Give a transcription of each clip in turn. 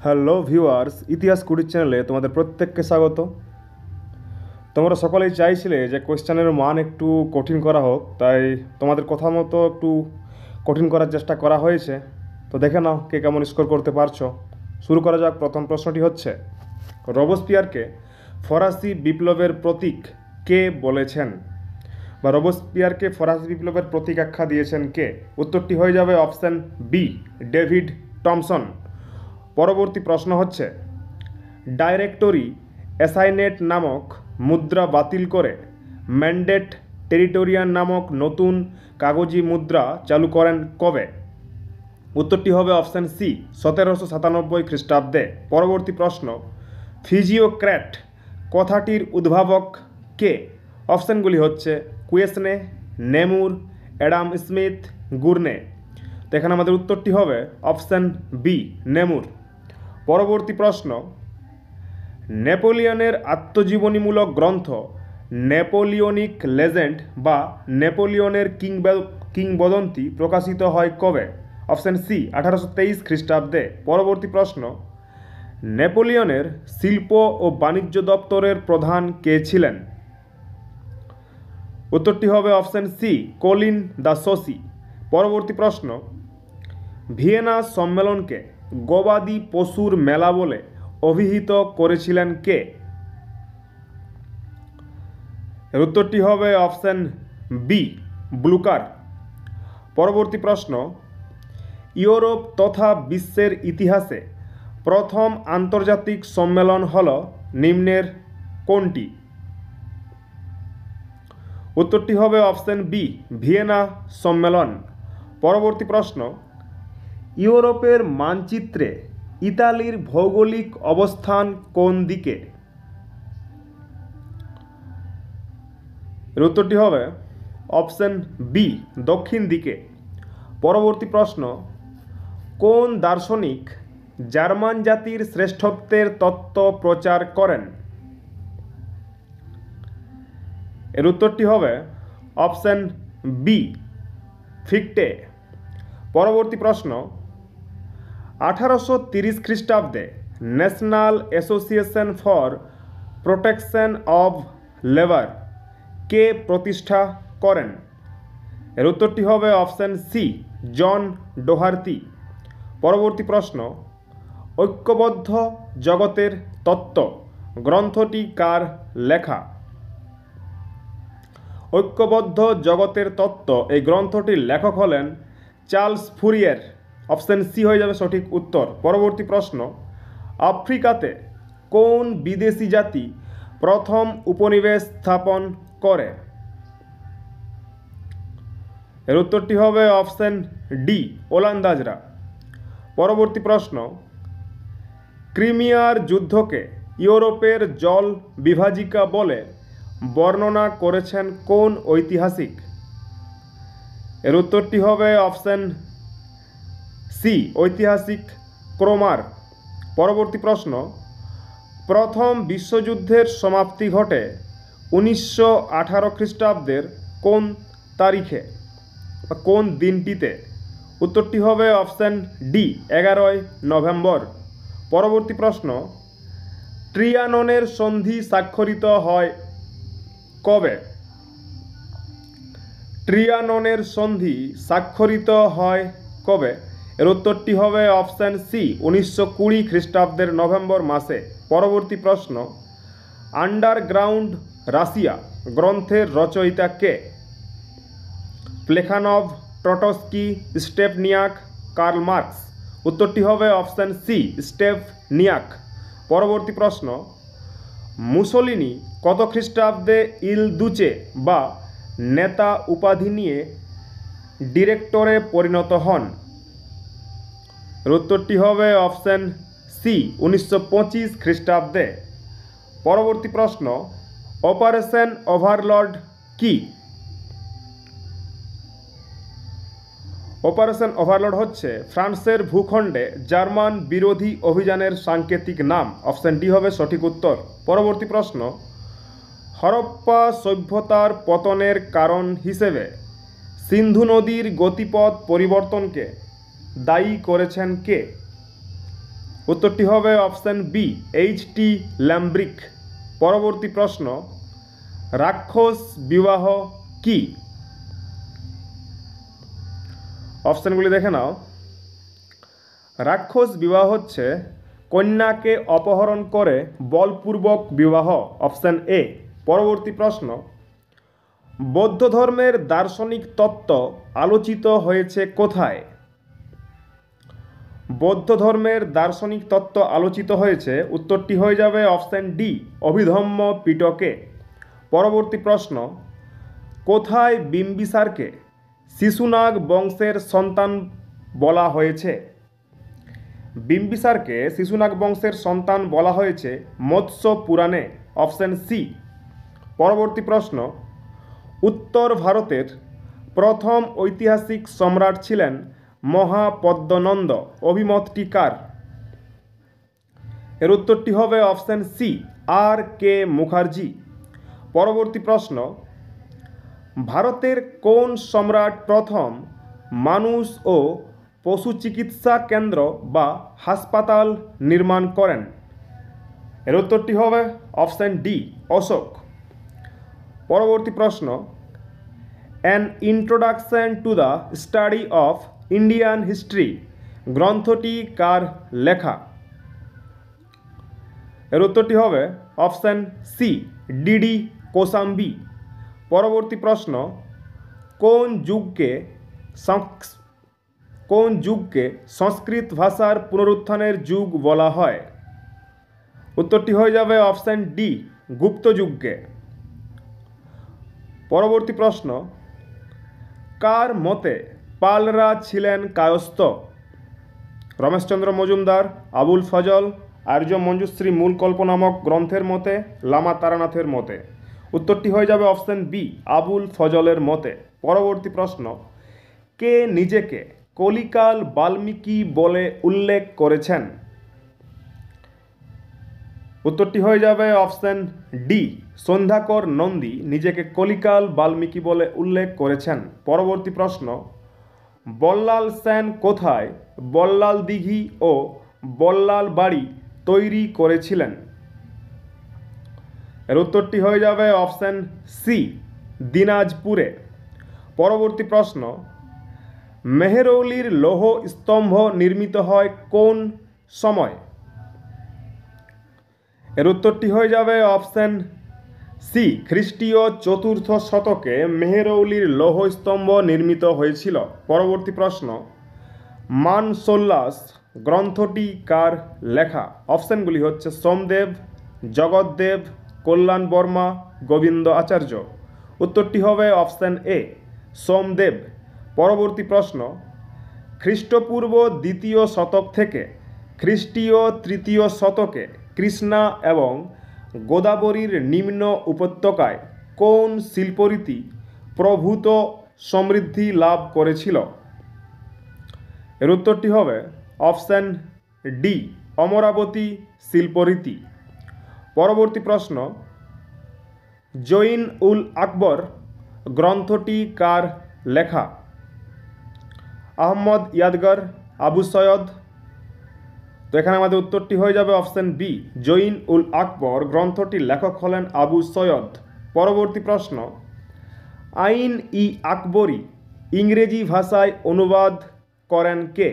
Hello viewers, ইতিহাস কুড়ি চ্যানেলে তোমাদের প্রত্যেককে স্বাগত। তোমরা সকলেই চাইছিলে যে কোয়েশ্চেনের মান একটু কঠিন করা হোক, তাই তোমাদের কথা মতো একটু কঠিন করার চেষ্টা করা হয়েছে। তো দেখে নাও কে কেমন স্কোর করতে পারছো। শুরু করা যাক। প্রথম প্রশ্নটি হচ্ছে, রোবসপিয়ারকে ফরাসি বিপ্লবের প্রতীক কে বলেছেন, বা রোবসপিয়ারকে ফরাসি বিপ্লবের প্রতীক আখ্যা দিয়েছেন কে? উত্তরটি হয়ে যাবে অপশান বি, ডেভিড টমসন। পরবর্তী প্রশ্ন হচ্ছে, ডাইরেক্টরি অ্যাসাইনেট নামক মুদ্রা বাতিল করে ম্যান্ডেট টেরিটোরিয়ান নামক নতুন কাগজি মুদ্রা চালু করেন কবে? উত্তরটি হবে অপশান সি, 1797 খ্রিস্টাব্দে। পরবর্তী প্রশ্ন, ফিজিওক্র্যাট কথাটির উদ্ভাবক কে? অপশানগুলি হচ্ছে কুয়েসনে, নেমুর, অ্যাডাম স্মিথ, গুর্নে। তো এখানে আমাদের উত্তরটি হবে অপশান বি, নেমুর। পরবর্তী প্রশ্ন, নেপোলিয়নের আত্মজীবনীমূলক গ্রন্থ নেপোলিয়নিক লেজেন্ড বা নেপোলিয়নের কিংবদন্তি প্রকাশিত হয় কবে? অপশান সি, 1823 খ্রিস্টাব্দে। পরবর্তী প্রশ্ন, নেপোলিয়নের শিল্প ও বাণিজ্য দপ্তরের প্রধান কে ছিলেন? উত্তরটি হবে অপশান সি, কলিন দ্য সোসি। পরবর্তী প্রশ্ন, ভিয়েনা সম্মেলনকে গবাদি পশুর মেলা বলে অভিহিত করেছিলেন কে? এর উত্তরটি হবে অপশান বি, ব্লুকার। পরবর্তী প্রশ্ন, ইউরোপ তথা বিশ্বের ইতিহাসে প্রথম আন্তর্জাতিক সম্মেলন হল নিম্নের কোনটি? উত্তরটি হবে অপশান বি, ভিয়েনা সম্মেলন। পরবর্তী প্রশ্ন, ইউরোপের মানচিত্রে ইতালির ভৌগোলিক অবস্থান কোন দিকে? এর উত্তরটি হবে অপশান বি, দক্ষিণ দিকে। পরবর্তী প্রশ্ন, কোন দার্শনিক জার্মান জাতির শ্রেষ্ঠত্বের তত্ত্ব প্রচার করেন? এর উত্তরটি হবে অপশান বি, ফিক্টে। পরবর্তী প্রশ্ন, 1830 খ্রিস্টাব্দে national association for protection of labour কে প্রতিষ্ঠা করেন? এর উত্তরটি হবে অপশান সি, জন ডোহার্তি। পরবর্তী প্রশ্ন, ঐক্যবদ্ধ জগতের তত্ত্ব গ্রন্থটি কার লেখা? ঐক্যবদ্ধ জগতের তত্ত্ব এই গ্রন্থটির লেখক হলেন চার্লস ফুরিয়ের। অপশান সি হয়ে যাবে সঠিক উত্তর। পরবর্তী প্রশ্ন, আফ্রিকাতে কোন বিদেশি জাতি প্রথম উপনিবেশ স্থাপন করে? এর উত্তরটি হবে অপশান ডি, ওলন্দাজরা। পরবর্তী প্রশ্ন, ক্রিমিয়ার যুদ্ধকে ইউরোপের জল বিভাজিকা বলে বর্ণনা করেছেন কোন ঐতিহাসিক? এর উত্তরটি হবে অপশান সি, ঐতিহাসিক ক্রোমার। পরবর্তী প্রশ্ন, প্রথম বিশ্বযুদ্ধের সমাপ্তি ঘটে 1918 খ্রিস্টাব্দের কোন তারিখে বা কোন দিনটিতে? উত্তরটি হবে অপশান ডি, 11 নভেম্বর। পরবর্তী প্রশ্ন, ট্রিয়াননের সন্ধি স্বাক্ষরিত হয় কবে? ট্রিয়াননের সন্ধি স্বাক্ষরিত হয় কবে? এর উত্তরটি হবে অপশান সি, 1920 খ্রিস্টাব্দের নভেম্বর মাসে। পরবর্তী প্রশ্ন, আন্ডারগ্রাউন্ড রাশিয়া গ্রন্থের রচয়িতা কে? Plekhanov, Trotsky, স্টেপনিয়াক, Karl Marx. উত্তরটি হবে অপশান সি, স্টেপনিয়াক। পরবর্তী প্রশ্ন, মুসোলিনি কত খ্রিস্টাব্দে ইল দুচে বা নেতা উপাধি নিয়ে ডিরেক্টরে পরিণত হন? উত্তরটি হবে অপশান সি, 1925 খ্রিস্টাব্দে। পরবর্তী প্রশ্ন, অপারেশন ওভারলর্ড কি? অপারেশন ওভারলর্ড হচ্ছে ফ্রান্সের ভূখণ্ডে জার্মান বিরোধী অভিযানের সাংকেতিক নাম। অপশান ডি হবে সঠিক উত্তর। পরবর্তী প্রশ্ন, হরপ্পা সভ্যতার পতনের কারণ হিসেবে সিন্ধু নদীর গতিপথ পরিবর্তনকে দায়ী করেছেন কে? উত্তরটি হবে অপশান বি, এইচ.টি. ল্যামব্রিক। পরবর্তী প্রশ্ন, রাক্ষস বিবাহ কি? অপশানগুলি দেখে নাও। রাক্ষস বিবাহ হচ্ছে কন্যাকে অপহরণ করে বলপূর্বক বিবাহ, অপশান এ। পরবর্তী প্রশ্ন, বৌদ্ধ ধর্মের দার্শনিক তত্ত্ব আলোচিত হয়েছে কোথায়? বৌদ্ধ ধর্মের দার্শনিক তত্ত্ব আলোচিত হয়েছে, উত্তরটি হয়ে যাবে অপশান ডি, অভিধম্ম পিটকে। পরবর্তী প্রশ্ন, কোথায় বিম্বিসারকে শিশুনাগ বংশের সন্তান বলা হয়েছে? বিম্বিসারকে শিশুনাগ বংশের সন্তান বলা হয়েছে মৎস্য পুরাণে, অপশান সি। পরবর্তী প্রশ্ন, উত্তর ভারতের প্রথম ঐতিহাসিক সম্রাট ছিলেন মহাপদ্মনন্দ, অভিমতটি কার? এর উত্তরটি হবে অপশান সি, আর কে মুখার্জি। পরবর্তী প্রশ্ন, ভারতের কোন সম্রাট প্রথম মানুষ ও পশু চিকিৎসা কেন্দ্র বা হাসপাতাল নির্মাণ করেন? এর উত্তরটি হবে অপশান ডি, অশোক। পরবর্তী প্রশ্ন, an introduction to the study of Indian history গ্রন্থটি কার লেখা? এর উত্তরটি হবে অপশান সি, ডি.ডি. কোসাম্বি। পরবর্তী প্রশ্ন, কোন যুগকে সংস্কৃত ভাষার পুনরুত্থানের যুগ বলা হয়? উত্তরটি হয়ে যাবে অপশান ডি, গুপ্ত যুগকে। পরবর্তী প্রশ্ন, কার মতে পালরা ছিলেন কায়স্থ? রমেশচন্দ্র মজুমদার, আবুল ফজল, আর্য মঞ্জুশ্রী মূল কল্প নামক গ্রন্থের মতে, লামা তারানাথের মতে? উত্তরটি হয়ে যাবে অপশান বি, আবুল ফজলের মতে। পরবর্তী প্রশ্ন, কে নিজেকে কলিকাল বাল্মীকি বলে উল্লেখ করেছেন? উত্তরটি হয়ে যাবে অপশান ডি, সন্ধ্যাকর নন্দী নিজেকে কলিকাল বাল্মীকি বলে উল্লেখ করেছেন। পরবর্তী প্রশ্ন, বল্লাল সেন কোথায় বল্লাল দিঘি ও বল্লাল বাড়ি তৈরি করেছিলেন? এর উত্তরটি হয়ে যাবে অপশান সি, দিনাজপুরে। পরবর্তী প্রশ্ন, মেহরৌলির লৌহ স্তম্ভ নির্মিত হয় কোন সময়? এর উত্তরটি হয়ে যাবে অপশান সি, খ্রিস্টীয় 4th শতকে মেহরৌলির লৌহ স্তম্ভ নির্মিত হয়েছিল। পরবর্তী প্রশ্ন, মানসোল্লাস গ্রন্থটি কার লেখা? অপশানগুলি হচ্ছে সোমদেব, জগৎদেব, কল্যাণ বর্মা, গোবিন্দ আচার্য। উত্তরটি হবে অপশান এ, সোমদেব। পরবর্তী প্রশ্ন, খ্রিস্টপূর্ব 2য় শতক থেকে খ্রিস্টীয় 3য় শতকে কৃষ্ণা এবং গোদাবরীর নিম্ন উপত্যকায় কোন শিল্পরীতি প্রভূত সমৃদ্ধি লাভ করেছিল? এর উত্তরটি হবে অপশান ডি, অমরাবতী শিল্পরীতি। পরবর্তী প্রশ্ন, জৈন উল আকবর গ্রন্থটি কার লেখা? আহমদ ইয়াদগার, আবু সৈয়দ। তো এখানে আমাদের উত্তরটি হয়ে যাবে অপশান বি, জৈন উল আকবর গ্রন্থটির লেখক হলেন আবু সৈয়দ। পরবর্তী প্রশ্ন, আইন ই আকবরী ইংরেজি ভাষায় অনুবাদ করেন কে?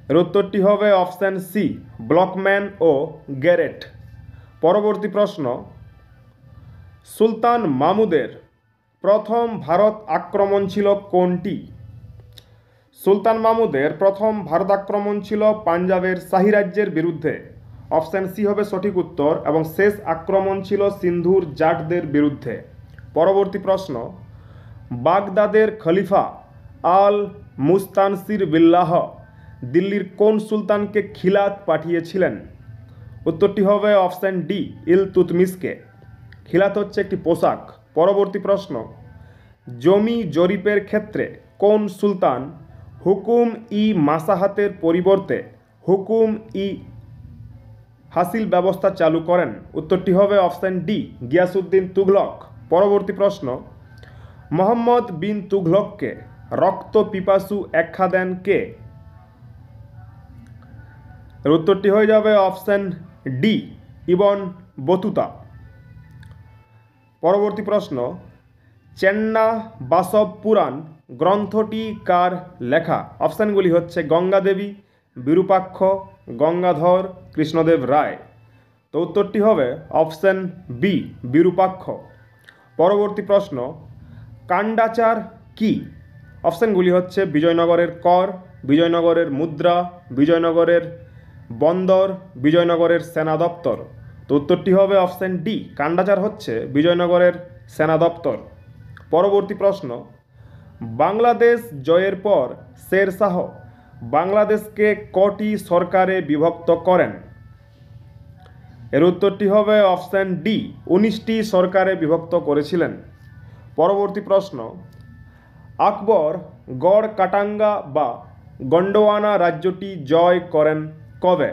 এর উত্তরটি হবে অপশান সি, ব্লকম্যান ও গ্যারেট। পরবর্তী প্রশ্ন, সুলতান মাহমুদের প্রথম ভারত আক্রমণ ছিল কোনটি? সুলতান মাহমুদের প্রথম ভারত আক্রমণ ছিল পাঞ্জাবের শাহী রাজ্যের বিরুদ্ধে, অপশান সি হবে সঠিক উত্তর, এবং শেষ আক্রমণ ছিল সিন্ধুর জাটদের বিরুদ্ধে। পরবর্তী প্রশ্ন, বাগদাদের খলিফা আল মুস্তানসির বিল্লাহ দিল্লির কোন সুলতানকে খিলাত পাঠিয়েছিলেন? উত্তরটি হবে অপশান ডি, ইলতুৎমিশকে। খিলাত হচ্ছে একটি পোশাক। পরবর্তী প্রশ্ন, জমি জরিপের ক্ষেত্রে কোন সুলতান হুকুম ই মাসাহাতের পরিবর্তে হুকুম ই হাসিল ব্যবস্থা চালু করেন? উত্তরটি হবে অপশান ডি, গিয়াসউদ্দিন তুঘলক। পরবর্তী প্রশ্ন, মোহাম্মদ বিন তুঘলককে রক্ত পিপাসু আখ্যা দেন কে? এর উত্তরটি হয়ে যাবে অপশন ডি, ইবন বতুতা। পরবর্তী প্রশ্ন, চেন্না বাসব পুরাণ গ্রন্থটি কার লেখা? অপশানগুলি হচ্ছে গঙ্গা দেবী, বিরূপাক্ষ, গঙ্গাধর, কৃষ্ণদেব রায়। তো উত্তরটি হবে অপশান বি, বিরূপাক্ষ। পরবর্তী প্রশ্ন, কান্ডাচার কি? অপশানগুলি হচ্ছে বিজয়নগরের কর, বিজয়নগরের মুদ্রা, বিজয়নগরের বন্দর, বিজয়নগরের সেনা দপ্তর। তো উত্তরটি হবে অপশান ডি, কান্ডাচার হচ্ছে বিজয়নগরের সেনা দপ্তর। পরবর্তী প্রশ্ন, বাংলাদেশ জয়ের পর শের শাহ বাংলাদেশকে কটি সরকারে বিভক্ত করেন? এর উত্তরটি হবে অপশান ডি, 19টি সরকারে বিভক্ত করেছিলেন। পরবর্তী প্রশ্ন, আকবর গড় কাটাঙ্গা বা গন্ডোয়ানা রাজ্যটি জয় করেন কবে?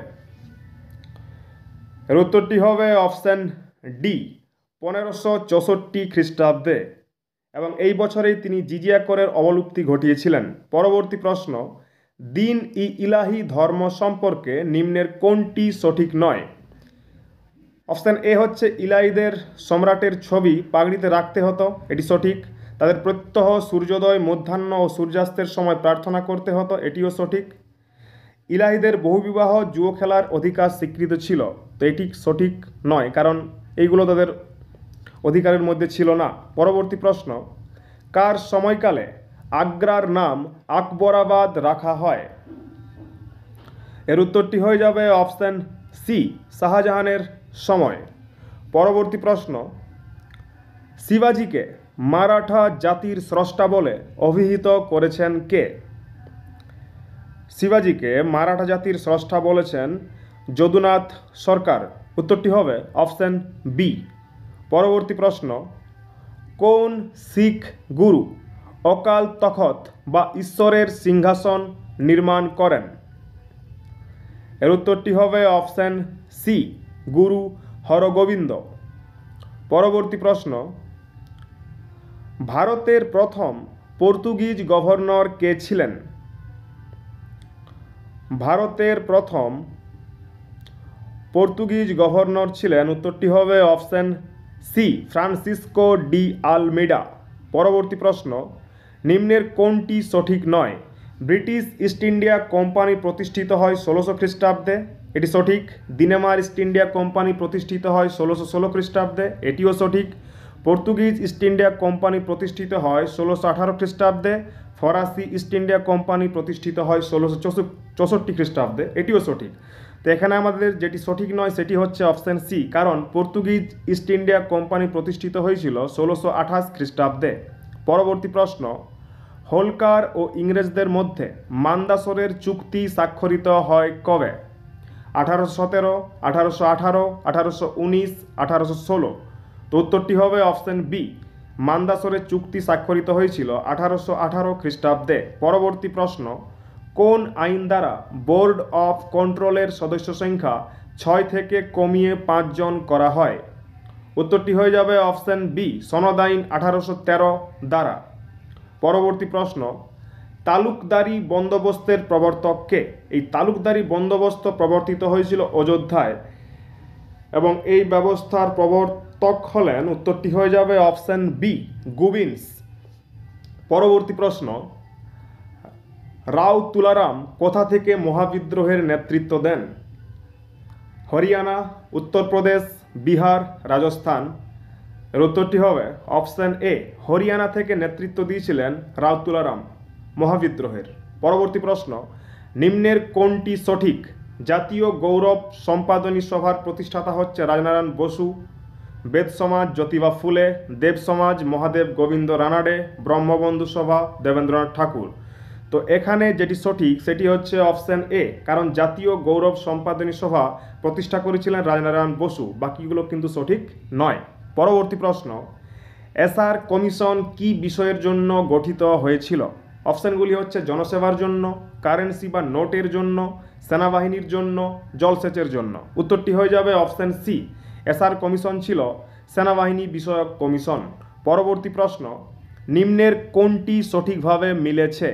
এর উত্তরটি হবে অপশান ডি, 1564 খ্রিস্টাব্দে, এবং এই বছরেই তিনি জিজিয়া করের অবলুপ্তি ঘটিয়েছিলেন। পরবর্তী প্রশ্ন, দিন ই ইলাহি ধর্ম সম্পর্কে নিম্নের কোনটি সঠিক নয়? অপশান এ হচ্ছে ইলাহিদের সম্রাটের ছবি পাগড়িতে রাখতে হতো, এটি সঠিক। তাদের প্রত্যহ সূর্যোদয়, মধ্যাহ্ন ও সূর্যাস্তের সময় প্রার্থনা করতে হতো, এটিও সঠিক। ইলাহিদের বহুবিবাহ, জুয়ো খেলার অধিকার স্বীকৃত ছিল, তো এটি সঠিক নয়, কারণ এইগুলো তাদের অধিকারের মধ্যে ছিল না। পরবর্তী প্রশ্ন, কার সময়কালে আগ্রার নাম আকবরাবাদ রাখা হয়? এর উত্তরটি হয়ে যাবে অপশান সি, শাহজাহানের সময়। পরবর্তী প্রশ্ন, শিবাজিকে মারাঠা জাতির স্রষ্টা বলে অভিহিত করেছেন কে? শিবাজিকে মারাঠা জাতির স্রষ্টা বলেছেন যদুনাথ সরকার। উত্তরটি হবে অপশান বি। পরবর্তী প্রশ্ন, কোন শিখ গুরু অকাল তখত বা ঈশ্বরের সিংহাসন নির্মাণ করেন? এর উত্তরটি হবে অপশান সি, গুরু হরগোবিন্দ। পরবর্তী প্রশ্ন, ভারতের প্রথম পর্তুগিজ গভর্নর কে ছিলেন? ভারতের প্রথম পর্তুগিজ গভর্নর ছিলেন, উত্তরটি হবে option C, Francisco de Almeida. পরবর্তী প্রশ্ন, নিম্নের কোনটি সঠিক নয়? ব্রিটিশ ইস্ট ইন্ডিয়া কোম্পানি প্রতিষ্ঠিত হয় 1600 খ্রিস্টাব্দে, এটি সঠিক। দিনেমার ইস্ট ইন্ডিয়া কোম্পানি প্রতিষ্ঠিত হয় 1616 খ্রিস্টাব্দে, এটিও সঠিক। পর্তুগিজ ইস্ট ইন্ডিয়া কোম্পানি প্রতিষ্ঠিত হয় 1618 খ্রিস্টাব্দে, ফরাসি ইস্ট ইন্ডিয়া কোম্পানি প্রতিষ্ঠিত হয় 1664 খ্রিস্টাব্দে, এটিও সঠিক। তো এখানে আমাদের যেটি সঠিক নয় সেটি হচ্ছে অপশান সি, কারণ পর্তুগিজ ইস্ট ইন্ডিয়া কোম্পানি প্রতিষ্ঠিত হয়েছিল 1628 খ্রিস্টাব্দে। পরবর্তী প্রশ্ন, হোলকার ও ইংরেজদের মধ্যে মান্দাসরের চুক্তি স্বাক্ষরিত হয় কবে? 1817, 1818, 1819, 1816। তো উত্তরটি হবে অপশান বি, মান্দাসরের চুক্তি স্বাক্ষরিত হয়েছিল 1818 খ্রিস্টাব্দে। পরবর্তী প্রশ্ন, কোন আইন দ্বারা বোর্ড অফ কন্ট্রোলের সদস্য সংখ্যা 6 থেকে কমিয়ে 5 জন করা হয়? উত্তরটি হয়ে যাবে অপশান বি, সনদ আইন 1813 দ্বারা। পরবর্তী প্রশ্ন, তালুকদারি বন্দোবস্তের প্রবর্তক কে? এই তালুকদারি বন্দোবস্ত প্রবর্তিত হয়েছিল অযোধ্যায়, এবং এই ব্যবস্থার প্রবর্তক হলেন, উত্তরটি হয়ে যাবে অপশান বি, গুবিন্স। পরবর্তী প্রশ্ন, রাও তুলারাম কোথা থেকে মহাবিদ্রোহের নেতৃত্ব দেন? হরিয়ানা, উত্তরপ্রদেশ, বিহার, রাজস্থান। এর উত্তরটি হবে অপশান এ, হরিয়ানা থেকে নেতৃত্ব দিয়েছিলেন রাও তুলারাম মহাবিদ্রোহের। পরবর্তী প্রশ্ন, নিম্নের কোনটি সঠিক? জাতীয় গৌরব সম্পাদনী সভার প্রতিষ্ঠাতা হচ্ছে রাজনারায়ণ বসু, বেদ সমাজ জ্যোতিবা ফুলে, দেব সমাজ মহাদেব গোবিন্দ রানাডে, ব্রহ্মবন্ধু সভা দেবেন্দ্রনাথ ঠাকুর। তো এখানে যেটি সঠিক সেটি হচ্ছে অপশান এ, কারণ জাতীয় গৌরব সম্পাদনী সভা প্রতিষ্ঠা করেছিলেন রাজনারায়ণ বসু, বাকিগুলো কিন্তু সঠিক নয়। পরবর্তী প্রশ্ন, এসআর কমিশন কি বিষয়ের জন্য গঠিত হয়েছিল? অপশানগুলি হচ্ছে জনসেবার জন্য, কারেন্সি বা নোটের জন্য, সেনাবাহিনীর জন্য, জলসেচের জন্য। উত্তরটি হয়ে যাবে অপশান সি, এসআর কমিশন ছিল সেনাবাহিনী বিষয়ক কমিশন। পরবর্তী প্রশ্ন, নিম্নের কোনটি সঠিকভাবে মিলেছে?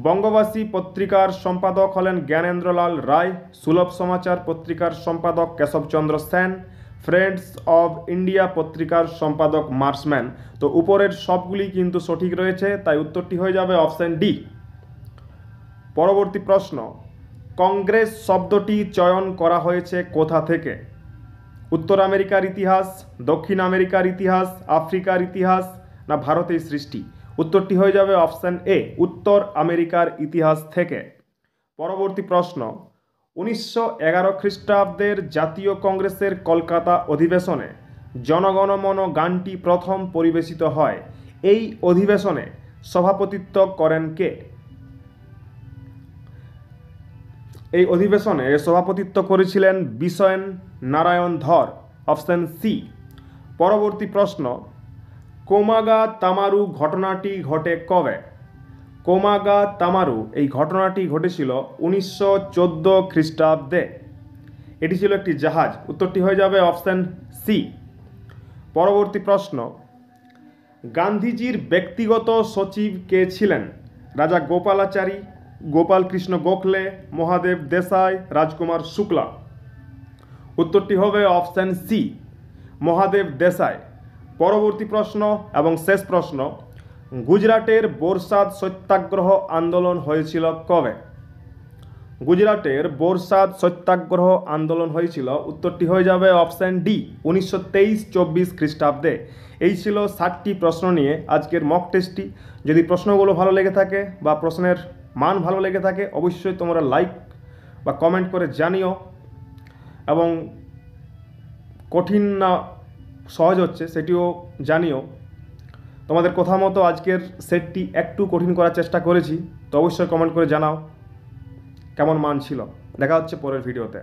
বঙ্গবাসী পত্রিকার সম্পাদক হলেন জ্ঞানেন্দ্রলাল রায়, সুলভ সমাচার পত্রিকার সম্পাদক Keshabchandra Sen, friends of India পত্রিকার সম্পাদক মার্সম্যান। তো উপরের সবগুলি কিন্তু সঠিক রয়েছে, তাই উত্তরটি হয়ে যাবে অপশন ডি। পরবর্তী প্রশ্ন, কংগ্রেস শব্দটি চয়ন করা হয়েছে কোথা থেকে? উত্তর আমেরিকার ইতিহাস, দক্ষিণ আমেরিকার ইতিহাস, আফ্রিকার ইতিহাস, না ভারতের সৃষ্টি? উত্তরটি হয়ে যাবে অপশন এ, উত্তর আমেরিকার ইতিহাস থেকে। পরবর্তী প্রশ্ন, 1911 খ্রিস্টাব্দের জাতীয় কংগ্রেসের কলকাতা অধিবেশনে জনগণমন গানটি প্রথম পরিবেশিত হয়। এই অধিবেশনে সভাপতিত্ব করেন কে? এই অধিবেশনে সভাপতিত্ব করেছিলেন বিশন নারায়ণ ধর, অপশন সি। পরবর্তী প্রশ্ন, কোমাগা তামারু ঘটনাটি ঘটে কবে? কোমাগা তামারু এই ঘটনাটি ঘটেছিল 1914 খ্রিস্টাব্দে। এটি ছিল একটি জাহাজ। উত্তরটি হয়ে যাবে অপশন সি। পরবর্তী প্রশ্ন, গান্ধীজির ব্যক্তিগত সচিব কে ছিলেন? রাজা গোপালাচারী, গোপাল কৃষ্ণ গোখলে, মহাদেব দেশাই, রাজকুমার শুক্লা? উত্তরটি হবে অপশন সি, মহাদেব দেশাই। পরবর্তী প্রশ্ন এবং শেষ প্রশ্ন, গুজরাটের বোরসাদ সত্যাগ্রহ আন্দোলন হয়েছিল কবে? গুজরাটের বোরসাদ সত্যাগ্রহ আন্দোলন হয়েছিল, উত্তরটি হয়ে যাবে অপশন ডি, 1923-24 খ্রিস্টাব্দে। এই ছিল 60টি প্রশ্ন নিয়ে আজকের মক টেস্টটি। যদি প্রশ্নগুলো ভালো লেগে থাকে বা প্রশ্নের মান ভালো লেগে থাকে, অবশ্যই তোমরা লাইক বা কমেন্ট করে জানিও, এবং কঠিন না সহজ হচ্ছে সেটিও জানিও। তোমাদের কথা মতো আজকের সেটটি একটু কঠিন করার চেষ্টা করেছি, তো অবশ্যই কমেন্ট করে জানাও কেমন মান ছিল। দেখা হচ্ছে পরের ভিডিওতে।